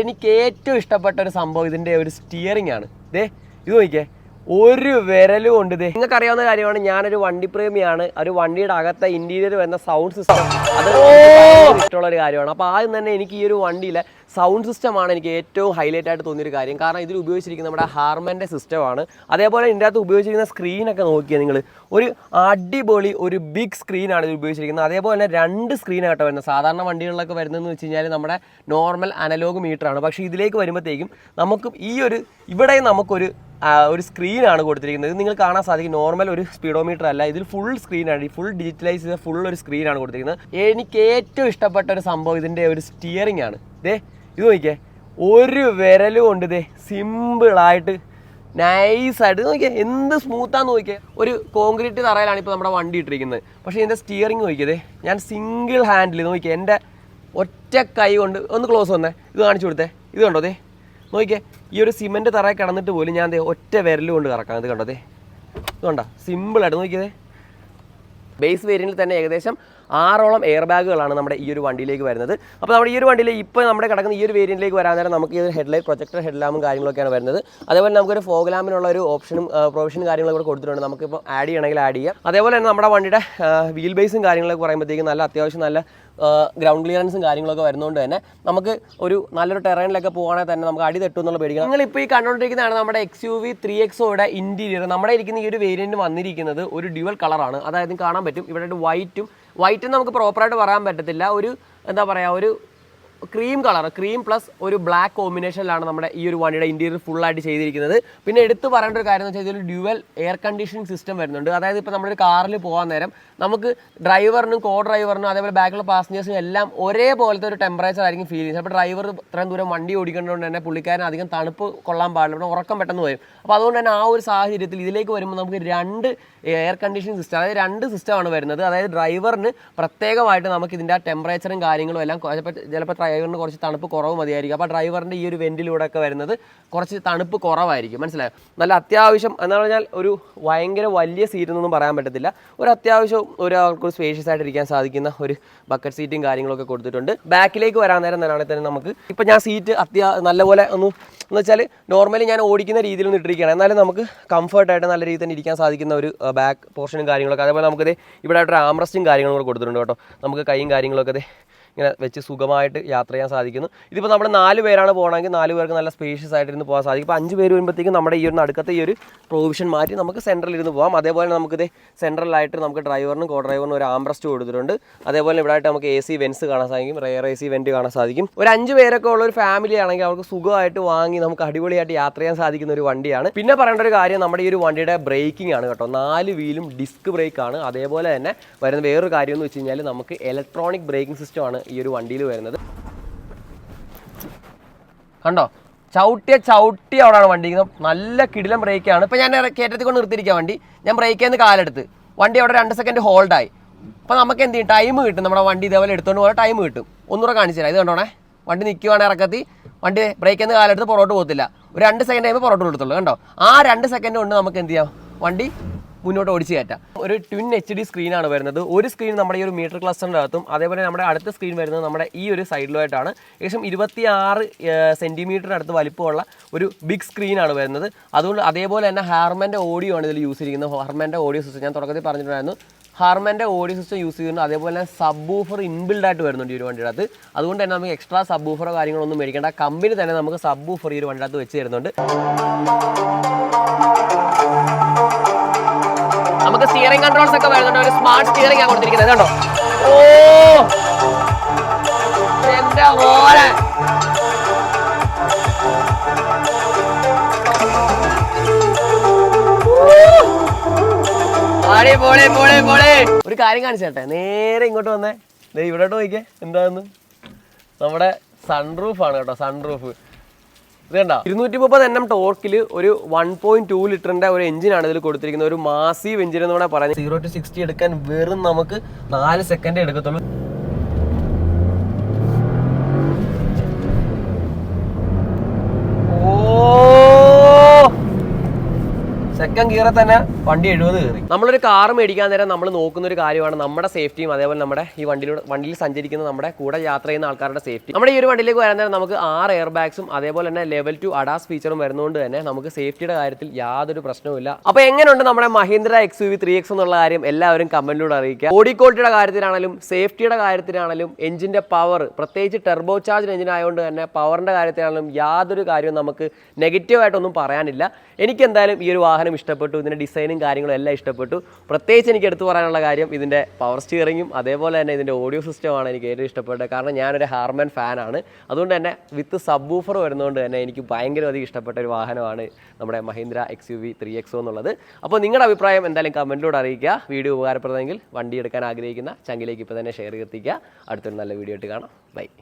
എനിക്ക് ഏറ്റവും ഇഷ്ടപ്പെട്ട ഒരു സംഭവം ഇതിൻ്റെ ഒരു സ്റ്റിയറിംഗ് ആണ്. ഇത് നോക്കിയേ, ഒരു വിരലും കൊണ്ട്. നിങ്ങൾക്ക് അറിയാവുന്ന കാര്യമാണ്, ഞാനൊരു വണ്ടി പ്രേമിയാണ്. ഒരു വണ്ടിയുടെ അകത്തെ ഇന്റീരിയർ വരുന്ന സൗണ്ട് സിസ്റ്റം അത് ഇഷ്ടമുള്ള ഒരു കാര്യമാണ്. അപ്പോൾ ആദ്യം തന്നെ എനിക്ക് ഈ ഒരു വണ്ടിയിലെ സൗണ്ട് സിസ്റ്റമാണ് എനിക്ക് ഏറ്റവും ഹൈലൈറ്റ് ആയിട്ട് തോന്നിയൊരു കാര്യം. കാരണം ഇതിൽ ഉപയോഗിച്ചിരിക്കുന്ന നമ്മുടെ ഹാർമൻ്റെ സിസ്റ്റമാണ്. അതേപോലെ ഇതിൻ്റെ അകത്ത് ഉപയോഗിച്ചിരിക്കുന്ന സ്ക്രീനൊക്കെ നോക്കിയാൽ നിങ്ങൾ, ഒരു അടിപൊളി ഒരു ബിഗ് സ്ക്രീനാണ് ഇത് ഉപയോഗിച്ചിരിക്കുന്നത്. അതേപോലെ തന്നെ 2 സ്ക്രീനായിട്ട് വരുന്നത്. സാധാരണ വണ്ടികളിലൊക്കെ വരുന്നതെന്ന് വെച്ച് കഴിഞ്ഞാൽ നമ്മുടെ നോർമൽ അനലോഗ് മീറ്ററാണ്. പക്ഷേ ഇതിലേക്ക് വരുമ്പോഴത്തേക്കും നമുക്ക് ഇവിടെ നമുക്കൊരു സ്ക്രീനാണ് കൊടുത്തിരിക്കുന്നത്. ഇത് നിങ്ങൾ കാണാൻ സാധിക്കും. നോർമൽ ഒരു സ്പീഡോമീറ്റർ അല്ല, ഇതിൽ ഫുൾ സ്ക്രീനാണ്. ഫുൾ ഡിജിറ്റലൈസ് ചെയ്ത ഫുൾ ഒരു സ്ക്രീനാണ് കൊടുത്തിരിക്കുന്നത്. എനിക്ക് ഏറ്റവും ഇഷ്ടപ്പെട്ട ഒരു സംഭവം ഇതിൻ്റെ ഒരു സ്റ്റിയറിംഗ് ആണ്. ഇത് നോക്കിയേ, ഒരു വിരലും കൊണ്ട് സിമ്പിളായിട്ട് നൈസായിട്ട് നോക്കിയേ, എന്ത് സ്മൂത്താന്ന് നോക്കിയേ. ഒരു കോൺക്രീറ്റ് തറയിലാണ് ഇപ്പോൾ നമ്മുടെ വണ്ടി ഇട്ടിരിക്കുന്നത്. പക്ഷേ ഇതിൻ്റെ സ്റ്റിയറിംഗ് നോക്കിയതേ, ഞാൻ സിംഗിൾ ഹാൻഡിൽ നോക്കിയേ, എൻ്റെ ഒറ്റ കൈ കൊണ്ട് ഒന്ന് ക്ലോസ് വന്നേ, ഇത് കാണിച്ചു കൊടുത്തേ. ഇത് കണ്ടോ നോക്കിയേ, ഈ ഒരു സിമെൻറ്റ് തറയിൽ കിടന്നിട്ട് പോലും ഞാൻ ഒറ്റ വിരൽ കൊണ്ട് കറക്കാം. ഇത് കണ്ടോ, ഇത് കണ്ടോ, സിമ്പിളായിട്ട് നോക്കിയതേ. ബേസ് വേരിയൻറ്റിൽ തന്നെ ഏകദേശം 6ഓളം എയർ ബാഗുകളാണ് നമ്മുടെ ഈ ഒരു വണ്ടിയിലേക്ക് വരുന്നത്. അപ്പോൾ നമ്മുടെ ഈ ഒരു വണ്ടിയിൽ ഇപ്പോൾ നമ്മുടെ കിടക്കുന്ന ഈ ഒരു വേരിയൻറ്റിലേക്ക് വരാൻ നേരം നമുക്ക് ഈ ഒരു ഹെഡ്ലൈറ്റ് പ്രൊജക്ടർ ഹെഡ്ലാമ്പും കാര്യങ്ങളൊക്കെയാണ് വരുന്നത്. അതേപോലെ നമുക്കൊരു ഫോഗ് ലാമ്പിനുള്ള ഒരു ഓപ്ഷനും പ്രൊവിഷനും കാര്യങ്ങളൊക്കെ കൂടെ കൊടുത്തിട്ടുണ്ട്. നമുക്കിപ്പോൾ ആഡ് ചെയ്യണമെങ്കിൽ ആഡ് ചെയ്യാം. അതേപോലെ തന്നെ നമ്മുടെ വണ്ടിയുടെ വീൽ ബേസും കാര്യങ്ങളൊക്കെ പറയുമ്പോഴത്തേക്കും അത്യാവശ്യം നല്ല ഗ്രൗണ്ട് ക്ലിയറൻസും കാര്യങ്ങളൊക്കെ വരുന്നതുകൊണ്ട് തന്നെ നമുക്ക് നല്ലൊരു ടെറൈനിലൊക്കെ പോകുകയാണെങ്കിൽ തന്നെ നമുക്ക് അടി തെട്ടും എന്നുള്ള പേടിക്കണം. നിങ്ങളിപ്പോൾ ഈ കണ്ടുകൊണ്ടിരിക്കുന്നതാണ് നമ്മുടെ XUV 3XOയുടെ ഇൻറ്റീരിയർ. നമ്മുടെ ഇരിക്കുന്ന ഈ ഒരു വേരിയൻറ്റ് വന്നിരിക്കുന്നത് ഒരു ഡ്യുവൽ കളറാണ്. അതായത് കാണാൻ പറ്റും ഇവിടെ വൈറ്റും നമുക്ക് പ്രോപ്പറായിട്ട് പറയാൻ പറ്റത്തില്ല. എന്താ പറയുക, ഒരു ക്രീം കളർ, ക്രീം പ്ലസ് ഒരു ബ്ലാക്ക് കോമ്പിനേഷനിലാണ് നമ്മുടെ ഈ ഒരു വണ്ടിയുടെ ഇൻറ്റീരിയർ ഫുള്ളായിട്ട് ചെയ്തിരിക്കുന്നത്. പിന്നെ എടുത്ത് പറയേണ്ട ഒരു കാര്യം എന്ന് വെച്ചാൽ ഇതിൽ ഡ്യുവൽ എയർ കണ്ടീഷനിങ് സിസ്റ്റം വരുന്നുണ്ട്. അതായത് ഇപ്പോൾ നമ്മളൊരു കാറിൽ പോകാൻ നേരം നമുക്ക് ഡ്രൈവറിനും കോ ഡ്രൈവറിനും അതേപോലെ ബാക്കിലുള്ള പാസഞ്ചേഴ്സിനും എല്ലാം ഒരേപോലത്തെ ഒരു ടെമ്പറേച്ചർ ആയിരിക്കും ഫീൽ ചെയ്യുന്നത്. അപ്പോൾ ഡ്രൈവർ ഇത്രയും ദൂരം വണ്ടി ഓടിക്കേണ്ടതുകൊണ്ട് തന്നെ പുള്ളിക്കാരൻ അധികം തണുപ്പ് കൊള്ളാൻ പാടില്ല, പിന്നെ ഉറക്കം പെട്ടെന്ന് വരും. അപ്പോൾ അതുകൊണ്ട് തന്നെ ആ ഒരു സാഹചര്യത്തിൽ ഇതിലേക്ക് വരുമ്പോൾ നമുക്ക് 2 എയർ കണ്ടീഷനിങ് സിസ്റ്റം, അതായത് 2 സിസ്റ്റമാണ് വരുന്നത്. അതായത് ഡ്രൈവറിന് പ്രത്യേകമായിട്ട് നമുക്ക് ഇതിൻ്റെ ആ ടെമ്പറേച്ചറും കാര്യങ്ങളും എല്ലാം ചിലപ്പോൾ ഡ്രൈവറിന് കുറച്ച് തണുപ്പ് കുറവ് മതിയായിരിക്കും. അപ്പോൾ ഡ്രൈവറിൻ്റെ ഈ ഒരു വെൻറ്റിലൂടെ ഒക്കെ വരുന്നത് കുറച്ച് തണുപ്പ് കുറവായിരിക്കും. മനസ്സിലായോ? നല്ല അത്യാവശ്യം എന്ന് പറഞ്ഞാൽ ഒരു ഭയങ്കര വലിയ സീറ്റൊന്നും പറയാൻ പറ്റത്തില്ല. ഒരു അത്യാവശ്യം ഒരാൾക്ക് സ്പേഷ്യസ് ആയിട്ട് ഇരിക്കാൻ സാധിക്കുന്ന ഒരു ബക്കറ്റ് സീറ്റും കാര്യങ്ങളൊക്കെ കൊടുത്തിട്ടുണ്ട്. ബാക്കിലേക്ക് വരാൻ നേരം തന്നെ നമുക്ക് ഇപ്പോൾ ഞാൻ സീറ്റ് നല്ലപോലെ എന്ന് വെച്ചാൽ നോർമലി ഞാൻ ഓടിക്കുന്ന രീതിയിലൊന്നും ഇട്ടിരിക്കുകയാണ്. എന്നാലും നമുക്ക് കംഫർട്ടായിട്ട് നല്ല രീതിയിൽ തന്നെ ഇരിക്കാൻ സാധിക്കുന്ന ഒരു ബാക്ക് പോർഷനും കാര്യങ്ങളൊക്കെ. അതേപോലെ നമുക്കിത് ഇവിടെ ആയിട്ടൊരു ആംറസ്റ്റും കാര്യങ്ങളും കൂടെ കൊടുത്തിട്ടുണ്ട് കേട്ടോ. നമുക്ക് കൈയും കാര്യങ്ങളൊക്കെ ഇങ്ങനെ വെച്ച് സുഖമായിട്ട് യാത്ര ചെയ്യാൻ സാധിക്കുന്നു. ഇതിപ്പോൾ നമ്മൾ 4 പേരാണ് പോകണമെങ്കിൽ 4 പേർക്ക് നല്ല സ്പേഷ്യസ് ആയിട്ടിരുന്ന് പോകാൻ സാധിക്കും. ഇപ്പോൾ 5 പേര് വരുമ്പോഴത്തേക്കും നമ്മുടെ ഈ ഒരു നടുക്കത്തെ ഈ ഒരു പ്രൊവിഷൻ മാറ്റി നമുക്ക് സെൻട്രലിൽ ഇരുന്ന് പോകാം. അതേപോലെ നമുക്കിത് സെൻട്രലായിട്ട് നമുക്ക് ഡ്രൈവറിനും കോ ഡ്രൈവറിനും ഒരു ആംബ്രസ്റ്റ് കൊടുത്തിട്ടുണ്ട്. അതേപോലെ ഇവിടെ ആയിട്ട് നമുക്ക് AC വെൻസ് കാണാൻ സാധിക്കും, റെയർ AC വെൻറ്റ് കാണാൻ സാധിക്കും. ഒരു 5 പേരൊക്കെ ഉള്ള ഒരു ഫാമിലി ആണെങ്കിൽ അവർക്ക് സുഖമായിട്ട് വാങ്ങി നമുക്ക് അടിപൊളിയായിട്ട് യാത്ര ചെയ്യാൻ സാധിക്കുന്ന ഒരു വണ്ടിയാണ്. പിന്നെ പറയേണ്ട ഒരു കാര്യം, നമ്മുടെ ഈ ഒരു വണ്ടിയുടെ ബ്രേക്കിംഗ് ആണ് കേട്ടോ. 4 വീലും ഡിസ്ക് ബ്രേക്കാണ്. അതേപോലെ തന്നെ വരുന്ന വേറൊരു കാര്യം എന്ന് വെച്ച് കഴിഞ്ഞാൽ നമുക്ക് ഇലക്ട്രോണിക് ബ്രേക്കിംഗ് സിസ്റ്റമാണ് ഈ ഒരു വണ്ടിയിൽ വരുന്നത്. കണ്ടോ, ചവിട്ടി അവിടെയാണ് വണ്ടി. നല്ല കിടിലം ബ്രേക്കാണ്. ഇപ്പം ഞാൻ കയറ്റത്തിൽ കൊണ്ട് നിർത്തിയിരിക്കുക വണ്ടി. ഞാൻ ബ്രേക്കിൽ നിന്ന് കാലെടുത്ത് വണ്ടി അവിടെ 2 സെക്കൻഡ് ഹോൾഡായി. അപ്പോൾ നമുക്ക് എന്ത് ചെയ്യും, ടൈം കിട്ടും. നമ്മുടെ വണ്ടി ഇതേപോലെ എടുത്തുകൊണ്ട് പോകാൻ ടൈം കിട്ടും. ഒന്നുകൂടെ കാണിച്ചു തരാം. ഇത് കണ്ടോണേ, വണ്ടി നിൽക്കുവാണെങ്കിൽ ഇറക്കത്തി വണ്ടി ബ്രേക്കിൽ നിന്ന് കാലെടുത്ത് പുറകോട്ട് പോകത്തില്ല. ഒരു 2 സെക്കൻഡ് കഴിയുമ്പോൾ പുറകോട്ട് കൊടുത്തുള്ളൂ. കണ്ടോ, ആ 2 സെക്കൻഡ് കൊണ്ട് നമുക്ക് എന്ത് ചെയ്യാം, വണ്ടി മുന്നോട്ട് ഓടിച്ച് കയറ്റാം. ഒരു ട്വിൻ HD സ്ക്രീനാണ് വരുന്നത്. ഒരു സ്ക്രീൻ നമ്മുടെ ഈ ഒരു മീറ്റർ ക്ലസ്റ്ററിൻ്റെ അകത്തും, അതേപോലെ നമ്മുടെ അടുത്ത സ്ക്രീൻ വരുന്നത് നമ്മുടെ ഈ ഒരു സൈഡിലുമായിട്ടാണ്. ഏകദേശം 26 സെൻറ്റിമീറ്ററിന് അടുത്ത് വലിപ്പമുള്ള ഒരു ബിഗ് സ്ക്രീനാണ് വരുന്നത്. അതുകൊണ്ട് അതേപോലെ തന്നെ ഹാർമൻ്റെ ഓഡിയോ ആണ് ഇതിൽ യൂസ് ചെയ്തിരിക്കുന്നത്. ഹാർമൻ്റെ ഓഡിയോ സിസ്റ്റം ഞാൻ തുടക്കത്തിൽ പറഞ്ഞിട്ടുണ്ടായിരുന്നു. ഹാർമൻ്റെ ഓഡിയോ സിസ്റ്റം യൂസ് ചെയ്യുന്നുണ്ട്. അതേപോലെ സബ് വൂഫർ ഇൻബിൽഡായിട്ട് വരുന്നുണ്ട് ഈ ഒരു വണ്ടിയുടെ അകത്ത്. അതുകൊണ്ട് തന്നെ നമുക്ക് എക്സ്ട്രാ സബ് വൂഫറോ കാര്യങ്ങളൊന്നും മേടിക്കേണ്ട. കമ്പനി തന്നെ നമുക്ക് സബ് വൂഫർ ഈ ഒരു വണ്ടിയുടെ അകത്ത് വെച്ച് തരുന്നുണ്ട്. നമുക്ക് സ്റ്റിയറിംഗ് കൺട്രോൾസ് ഒക്കെ വരുന്നുണ്ട്. ഒരു സ്മാർട്ട് സ്റ്റിയറിംഗ് ആണ് കൊടുത്തിരിക്കുന്നത്. കണ്ടോ, എന്റെ മോനെ, ഒരു കാര്യം കാണിച്ചേട്ടെ, നേരെ ഇങ്ങോട്ട് വന്നേ. ഇവിടോട്ട് നോക്കിയേ, എന്താന്ന് നമ്മുടെ സൺറൂഫാണ് കേട്ടോ. സൺറൂഫ് ഇത് കണ്ടോ, 230 Nm ടോർക്കിൽ ഒരു 1.2 ലിറ്ററിന്റെ ഒരു എഞ്ചിനാണ് ഇതിൽ കൊടുത്തിരിക്കുന്നത്. ഒരു മാസീവ് എഞ്ചിൻ എന്ന് കൂടെ പറയുന്നത്. 0 to 60 എടുക്കാൻ വെറും നമുക്ക് 4 സെക്കൻഡ് എടുക്കത്തുള്ളൂ. സെക്കൻഡ് ഗിയറിൽ തന്നെ വണ്ടി 70 കയറി. നമ്മളൊരു കാർ മേടിക്കാൻ നേരം നമ്മൾ നോക്കുന്ന ഒരു കാര്യമാണ് നമ്മുടെ സേഫ്റ്റിയും അതേപോലെ നമ്മുടെ ഈ വണ്ടിയിൽ സഞ്ചരിക്കുന്ന നമ്മുടെ കൂടെ യാത്ര ചെയ്യുന്ന ആൾക്കാരുടെ സേഫ്റ്റി. നമ്മുടെ ഈ ഒരു വണ്ടിയിലേക്ക് വരാൻ നേരം നമുക്ക് 6 എയർ ബാഗ്സും അതേപോലെ തന്നെ ലെവൽ 2 അഡാസ് ഫീച്ചറും വരുന്നതുകൊണ്ട് തന്നെ നമുക്ക് സേഫ്റ്റിയുടെ കാര്യത്തിൽ യാതൊരു പ്രശ്നവുമില്ല. അപ്പോൾ എങ്ങനെയുണ്ട് നമ്മുടെ മഹീന്ദ്ര XUV 3X എന്നുള്ള കാര്യം എല്ലാവരും കമന്റിലൂടെ അറിയിക്കുക. ബോഡി ക്വാളിറ്റിയുടെ കാര്യത്തിലാണെങ്കിലും സേഫ്റ്റിയുടെ കാര്യത്തിലാണെങ്കിലും എഞ്ചിന്റെ പവർ, പ്രത്യേകിച്ച് ടെർബോ ചാർജ് എഞ്ചിൻ ആയതുകൊണ്ട് തന്നെ പവറിന്റെ കാര്യത്തിലാണെങ്കിലും യാതൊരു കാര്യവും നമുക്ക് നെഗറ്റീവായിട്ടൊന്നും പറയാനില്ല. എനിക്ക് എന്തായാലും ഈ ഒരു വാഹനം ഇഷ്ടപ്പെട്ടു. ഇതിന്റെ ഡിസൈനും കാര്യങ്ങളും എല്ലാം ഇഷ്ടപ്പെട്ടു. പ്രത്യേകിച്ച് എനിക്ക് എടുത്തു പറയാനുള്ള കാര്യം ഇതിന്റെ പവർ സ്റ്റിയറിംഗും അതേപോലെ തന്നെ ഇതിന്റെ ഓഡിയോ സിസ്റ്റമാണ് എനിക്ക് ഏറ്റവും ഇഷ്ടപ്പെട്ടത്. കാരണം ഞാനൊരു ഹാർമൻ ഫാനാണ്. അതുകൊണ്ട് തന്നെ വിത്ത് സബ് വൂഫർ വരുന്നതുകൊണ്ട് തന്നെ എനിക്ക് ഭയങ്കരധികം ഇഷ്ടപ്പെട്ട ഒരു വാഹനമാണ് നമ്മുടെ മഹീന്ദ്ര XUV 3X എന്നുള്ളത്. അപ്പോൾ നിങ്ങളുടെ അഭിപ്രായം എന്തായാലും കമന്റിലൂടെ അറിയിക്കുക. വീഡിയോ ഉപകാരപ്രദമെങ്കിൽ വണ്ടി എടുക്കാൻ ആഗ്രഹിക്കുന്ന ചങ്കിലേക്ക് ഇപ്പോൾ തന്നെ ഷെയർ എത്തിക്കുക. അടുത്തൊരു നല്ല വീഡിയോ ആയിട്ട് കാണാം. ബൈ.